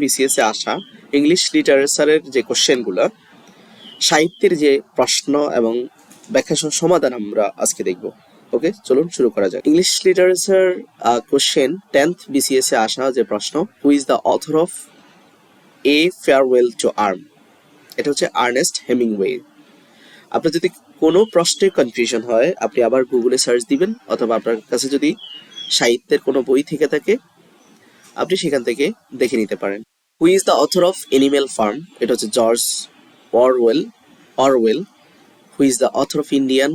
BCS এ আসা English লিটারেচারের যে কোশ্চেনগুলো, সাহিত্যের যে প্রশ্ন এবং ব্যাখ্যা সহ সমাধান আমরা আজকে দেখব। ওকে, চলুন শুরু করা যাক। English literature question 10th BCS এ আসা যে প্রশ্ন, who is the author of a farewell to arm? এটা হচ্ছে আর্নেস্ট হেমিংওয়ে। আপনার যদি কোনো প্রশ্নে কনফিউশন হয়, আপনি আবার গুগলে সার্চ দিবেন, অথবা আপনার কাছে যদি সাহিত্যের কোনো বই থেকে থাকে আপনি সেখান থেকে দেখে নিতে পারেন। Who is the author of animal farm? এটা হচ্ছে George Orwell. Who is the author of Indian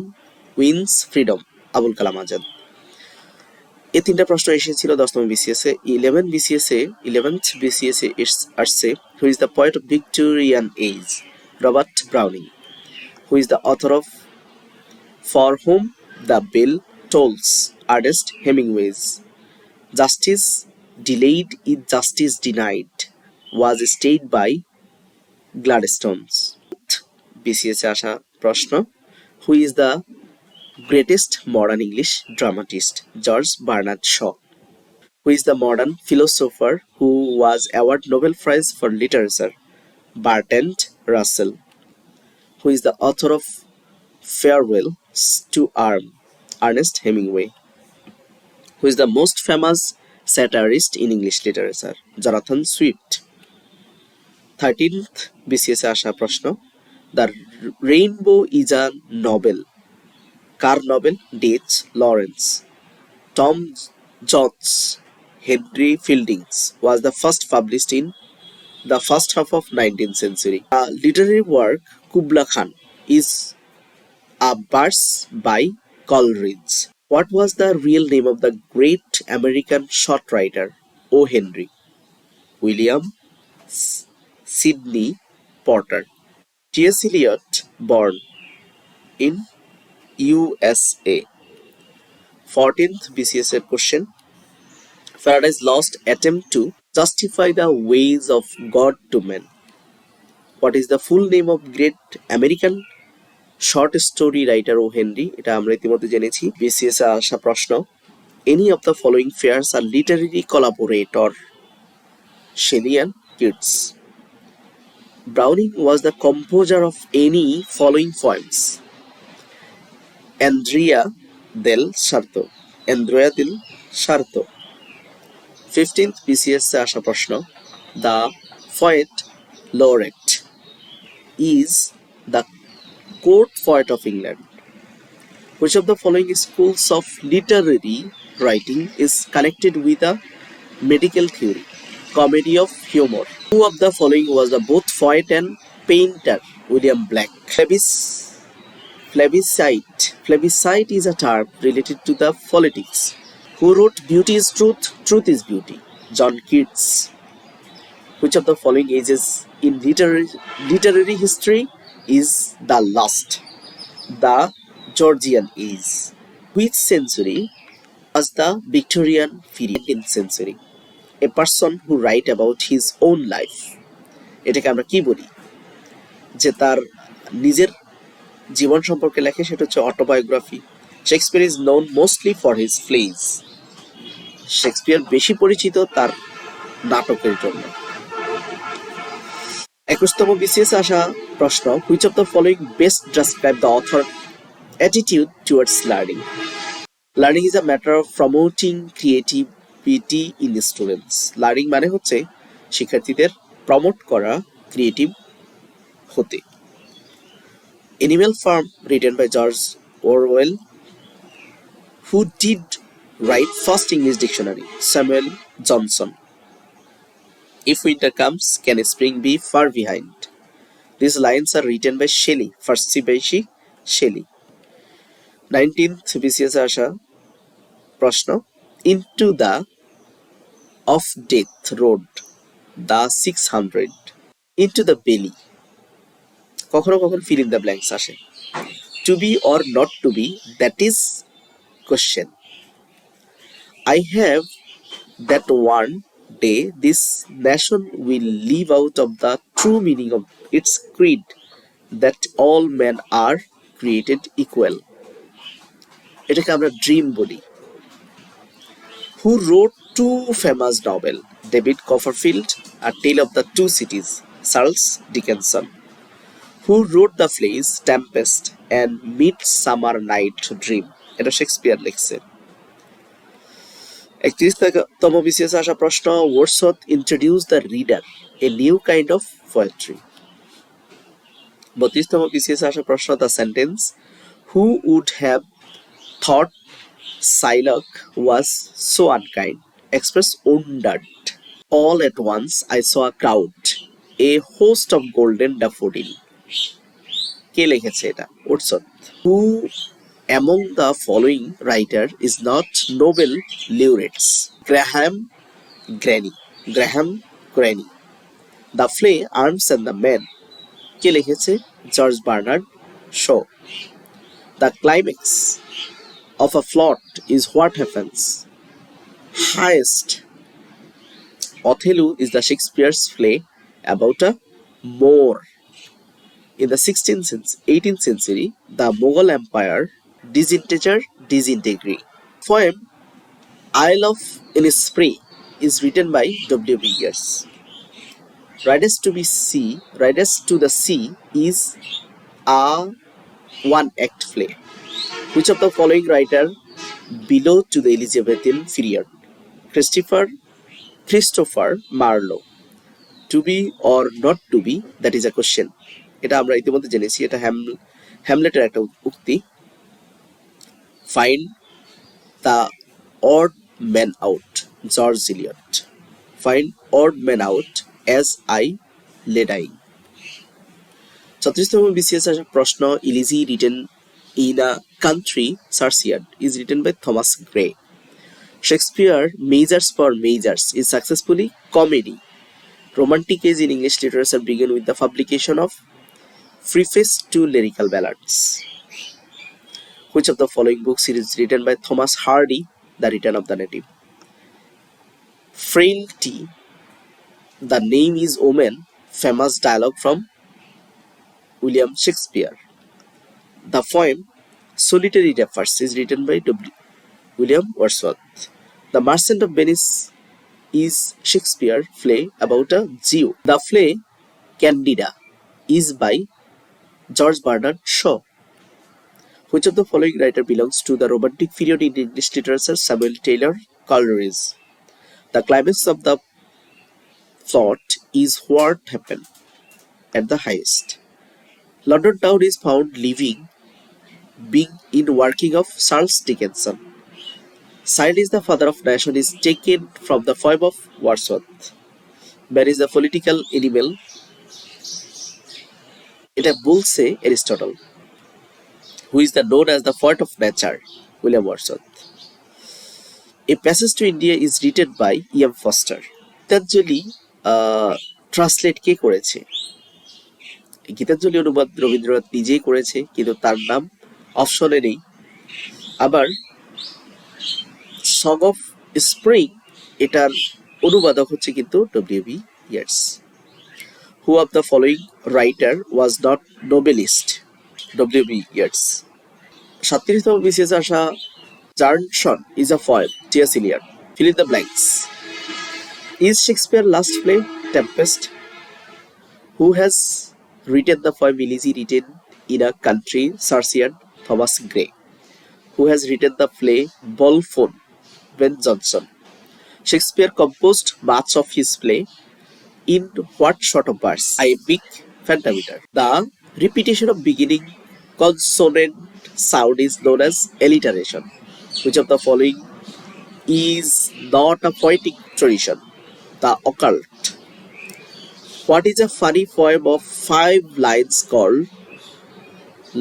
wins freedom? Abul Kalam Azad. এই তিনটা প্রশ্ন এসেছিল 10তম বিসিএস এ। 11th বিসিএস এ আসছে, who is the poet of Victorian age? Robert Browning. Who is the author of for whom the bell tolls? Ernest Hemingways. Justice delayed is justice denied was stated by Gladstones. BCS এ আসা প্রশ্ন, who is the greatest modern English dramatist? George Bernard Shaw. Who is the modern philosopher who was award Nobel prize for literature? Bertrand Russell. Who is the author of farewell to arm? Ernest Hemingway. Who is the most famous satirist in English literature? Jonathan Swift. 13th BCS এ আসা প্রশ্ন, The Rainbow is a novel. Car novel? DH Lawrence. Tom Jones, Henry Fielding's was the first published in the first half of 19th century. A literary work, Kubla Khan, is a verse by Coleridge. What was the real name of the great American short writer O. Henry? William Sidney Porter. T.S. Eliot, born in USA. 14th BCS question, Faraday's lost attempt to justify the ways of God to men. What is the full name of great American short story writer O Henry? এটা আমরা ইতিমধ্যে জেনেছি। BCS এ আসা প্রশ্ন, any of the following pairs are literary collaborator? Shelley and Keats. Browning was the composer of any following poems? Andrea del Sarto. 15th BCS এ আসা প্রশ্ন, the poet laureate is the court poet of England. Which of the following schools of literary writing is connected with a medical theory? Comedy of humor. Who of the following was the both poet and painter? William Black. Plebiscite is a term related to the politics. Who wrote Beauty is Truth, Truth is Beauty? John Keats. Which of the following ages in literary history is the last? The Georgian age. Which century was the Victorian period? 19th century. A person who write about his own life, এটাকে আমরা কি বলি? যে তার নিজের জীবন সম্পর্কে লেখে, সেটা হচ্ছে autobiography. Shakespeare is known mostly for his plays. Shakespeare বেশি পরিচিত তার নাটকের জন্য। 21তম বিসিএস আসা প্রশ্ন, which of the following best describe the author attitude towards learning? Learning is a matter of promoting creativity in students. Learning মানে হচ্ছে শিক্ষার্থীদের প্রমোট করা ক্রিয়েটিভ হতে। Animal Farm written by George Orwell. Who did write first English dictionary? Samuel Johnson. If winter comes, can spring be far behind? These lines are written by Shelley, Farsi by Shelley. 19th BCS আসা প্রশ্ন, Into the of Death Road, the 600, Into the Belly. কখনো fill in the blanks আসে। To be or not to be, that is question. I have that one day this nation will leave out of the true meaning of its creed, that all men are created equal. এটাকে আমরা dream বলি। Who wrote two famous novels, David Copperfield, A Tale of the Two Cities, Charles Dickinson, who wrote the plays Tempest and Midsummer Night Dream, এটা Shakespeare লিখছে। 31তম BCS আসা প্রশ্ন, Wordsworth introduced the reader a new kind of poetry। 32তম BCS আসা প্রশ্ন, The sentence who would have thought Shylock was so unkind express wondered. All at once I saw a crowd, a host of golden daffodil। কে লিখেছে এটা? Wordsworth। Who among the following writer is not Nobel laureates? Graham Greene। The play Arms and the Men, কে লিখেছে? George Bernard Shaw. The climax of a plot is what happens highest. Othello is the Shakespeare's play about a Moor. In the 18th century, the Mughal Empire disintegrate. Poem Isle of Innisfree is written by W.B. Yeats. Riders to the Sea is a one-act play. Which of the following writer belonged to the Elizabethan period? Christopher Marlowe। To be or not to be, that is a question. এটা আমরা ইতিমধ্যে জেনেছি, এটা হ্যামলেটের একটা উক্তি। Find the odd man out, George Eliot. Find odd man out as I lay dying। 34তম BCS আসা প্রশ্ন, Elegy written in a country churchyard is written by Thomas Gray। Shakespeare Measures for Measures is successfully comedy. Romantic age in English literature began with the publication of Preface to Lyrical Ballads. Which of the following books is written by Thomas Hardy, The Return of the Native? Frailty, The Name is Woman, famous dialogue from William Shakespeare. The poem Solitary Daffers is written by William Wordsworth. The Merchant of Venice is Shakespeare's play about a Jew. The play Candida is by George Bernard Shaw. Which of the following writer belongs to the Romantic period in English literature? Samuel Taylor Coleridge. The climax of the plot is what happened at the highest. London town is found living being in working of Charles Dickinson. Child is the father of nation is taken from the poem of Wordsworth. Man is the political animal, এটা বলছে Aristotle. Who is the known as the poet of nature? William Wordsworth. A Passage to India is written by E.M. Foster. Gitanjali translate কে করেছে? গীতাঞ্জলি অনুবাদ রবীন্দ্রনাথ নিজেই করেছে, কিন্তু তার নাম অপশনে নেই। আবার সং অফ স্প্রিং এটার অনুবাদক হচ্ছে কিন্তু W.B. Yeats. Who of the following writer was not novelist? W.B. Yeats. 37তম বিসিএস আসা Johnson is a poem, T.S. Eliot. Fill in the blanks. Is Shakespeare's last play Tempest? Who has written the poem Elegy written in a country churchyard? Thomas Gray. Who has written the play Bolphone? Ben Jonson. Shakespeare composed much of his play in what sort of verse? Iambic pentameter. The repetition of beginning consonant sound is known as alliteration. Which of the following is not a poetic tradition? The occult. What is a funny poem of 5 lines called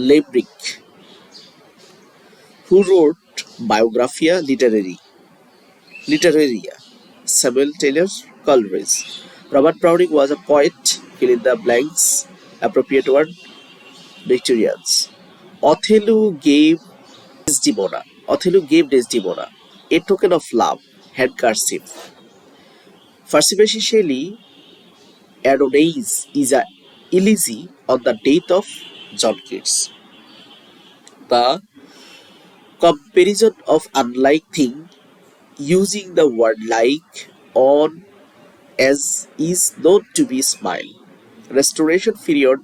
Limerick? Who wrote Biographia Literaria? Samuel Taylor Coleridge. Robert Browning was a poet. Fill in the blanks. Appropriate word Victorians. Othello gave Desdemona a token of love, handkerchief. Percy Shelley Adonais is a elegy on the death of John Keats. The comparison of unlike thing using the word like, on, as is known to be smile. Restoration period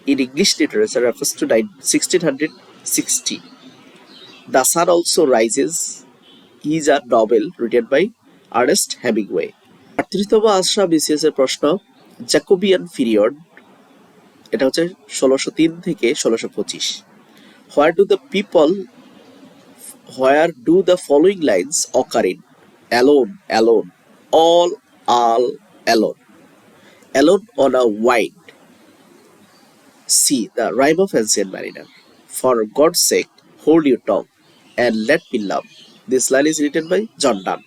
in English literature refers to 1660. The Sun Also Rises is a novel written by Ernest Hemingway. ৩৮তম আসরা BCS এর প্রশ্ন, Jacobian period এটা হচ্ছে ১৬০৩ থেকে ১৬২৫। Where do the following lines occur in? Alone, alone, all alone. Alone on a wide sea, the rhyme of ancient mariner. For God's sake, hold your tongue and let me love. This line is written by John Donne.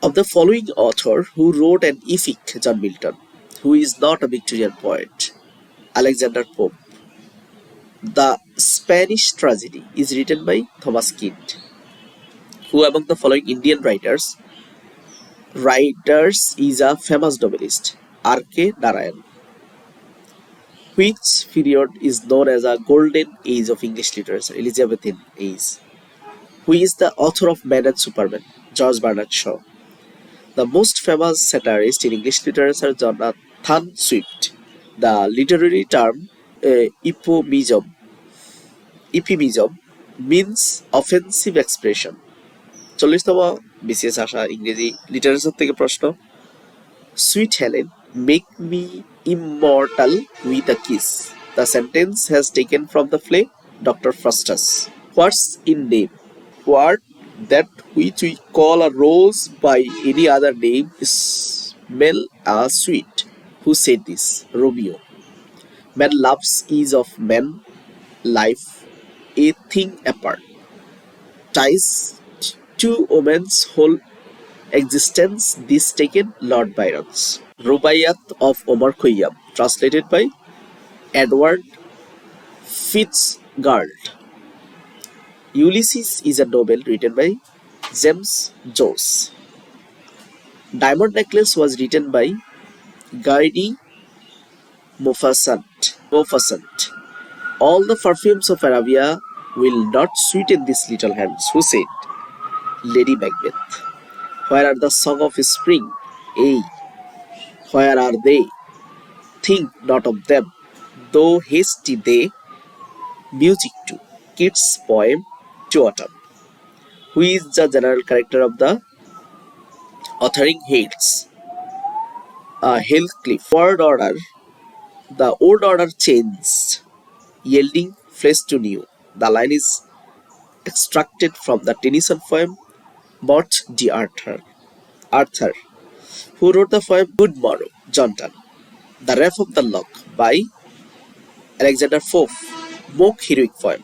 Of the following author who wrote an epic, John Milton, who is not a Victorian poet, Alexander Pope. The Spanish Tragedy is written by Thomas Kyd. Who among the following Indian writers is a famous novelist? R.K. Narayan. Which period is known as a golden age of English literature? Elizabethan age. Who is the author of Man and Superman? George Bernard Shaw. The most famous satirist in English literature, Jonathan Swift. The literary term euphemism means offensive expression. 40তম BCS আসা ইংরেজি literature থেকে প্রশ্ন, Sweet Helen, make me immortal with a kiss. The sentence has taken from the play Dr. Faustus. What's in name? What that which we call a rose by any other name is smell as sweet. Who said this? Romeo. Man loves ease of man, life a thing apart. Ties two women's whole existence, this taken Lord Byron's. Rubaiyat of Omar Khayyam, translated by Edward Fitzgerald. Ulysses is a novel written by James Joyce. Diamond Necklace was written by Guy Maupassant. All the perfumes of Arabia will not sweeten these little hands. Who said? Lady Macbeth. Where are the song of spring? Ay, where are they? Think not of them, though hasty they. Music to Keats' poem to Autumn. Who is the general character of the authoring Hades? Heathcliff. The old order changed, yielding flesh to new. The line is extracted from the Tennyson poem Morte d'Arthur. Who wrote the poem Good Morrow? John Donne. The Wrath of the Lock by Alexander Pope, mock heroic poem.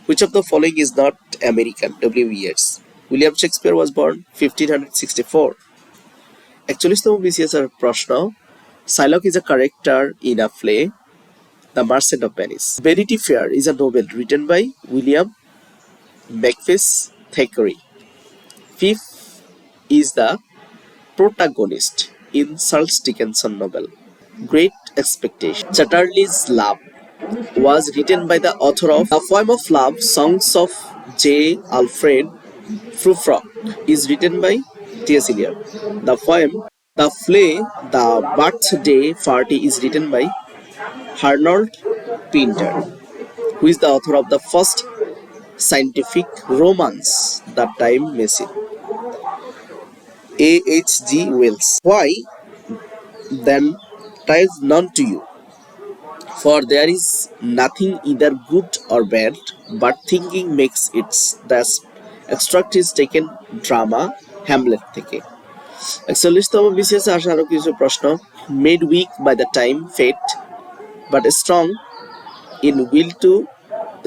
Which of the following is not American? W. Yeats. William Shakespeare was born 1564. 41তম BCS এর প্রশ্ন, Shylock is a character in a play The Merchant of Venice. Vanity Fair is a novel written by William Makepeace Thackeray. Fifth is the protagonist in Charles Dickens' novel Great Expectations. Chatterley's Love was written by the author of A Poem of Love, Songs of J. Alfred Prufrock is written by T.S. Eliot. The play The Birthday Party is written by Arnold Pinter. Who is the author of the first scientific romance, The Time Machine? A.H.G. Wells. Why then ties none to you? For there is nothing either good or bad, but thinking makes it. The extract is taken drama Hamlet থেকে। 41তম BCS আসা আরো কিছু প্রশ্ন, Made weak by the time fate, but strong in will to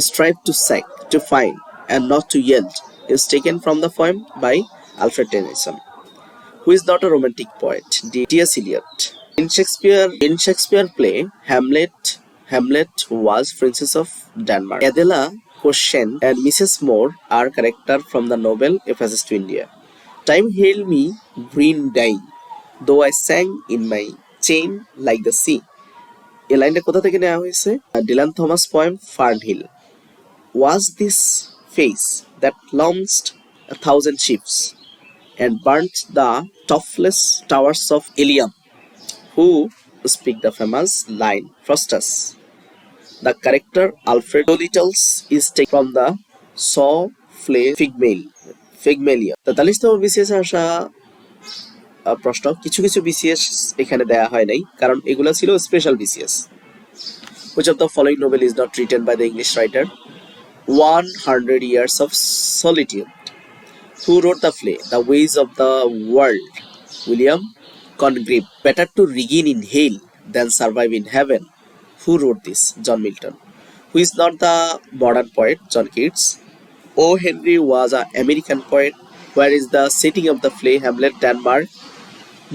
strive to seek, to find, and not to yield, is taken from the poem by Alfred Tennyson. Who is not a romantic poet? T.S. Eliot. In Shakespeare play Hamlet was Princess of Denmark. Adela Cochin and Mrs. Moore are characters from the novel A Passage to India. Time hailed me green dying, though I sang in my chain like the sea. এই লাইনটা কোথা থেকে নেওয়া হয়েছে? Dylan Thomas poem ফার্নহিল. Was this face that launched 1,000 ships and burnt the topless towers of Ilium. Who speak the famous line Frostus? The character Alfred Doolittle's is taken from the saw flay Figmalia. 43তম BCS আসা প্রশ্ন কিছু কিছু BCS এখানে দেয়া হয় নাই কারণ এগুলা ছিল special BCS. Which of the following novel is not written by the English writer? 100 Years of Solitude. Who wrote the play The Ways of the World? William Congreve. Better to regain in hell than survive in heaven. Who wrote this? John Milton. Who is not the modern poet? John Keats. O. Henry was an American poet. Where is the setting of the play Hamlet, Denmark?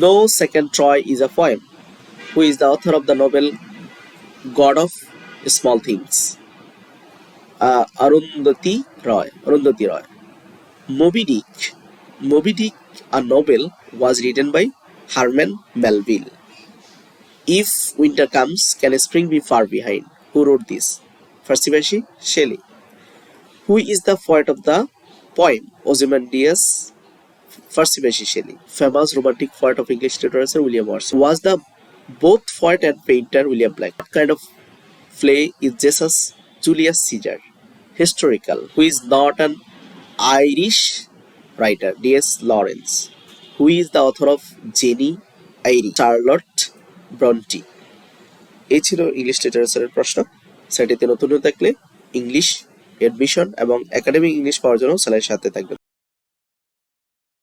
No Second Troy is a poem. Who is the author of the novel God of Small Things? Arundhati Roy. Moby Dick, a novel, was written by Herman Melville. If winter comes, can spring be far behind? Who wrote this? Percy Shelley. Who is the poet of the poem Ozymandias? Percy Shelley. Famous romantic poet of English literature William Wordsworth. Was the both poet and painter William Blake. What kind of play is Jesus Julius Caesar? Historical. Who is not an Irish writer? D.S. Lawrence. Who is the author of Jenny Eyre? Charlotte Bronte. এই ছিল English লিটারেচারের প্রশ্ন। সেটিতে নতুন থাকলে English admission এবং academic English পাওয়ার জন্য চ্যানেলের সাথে থাকবেন।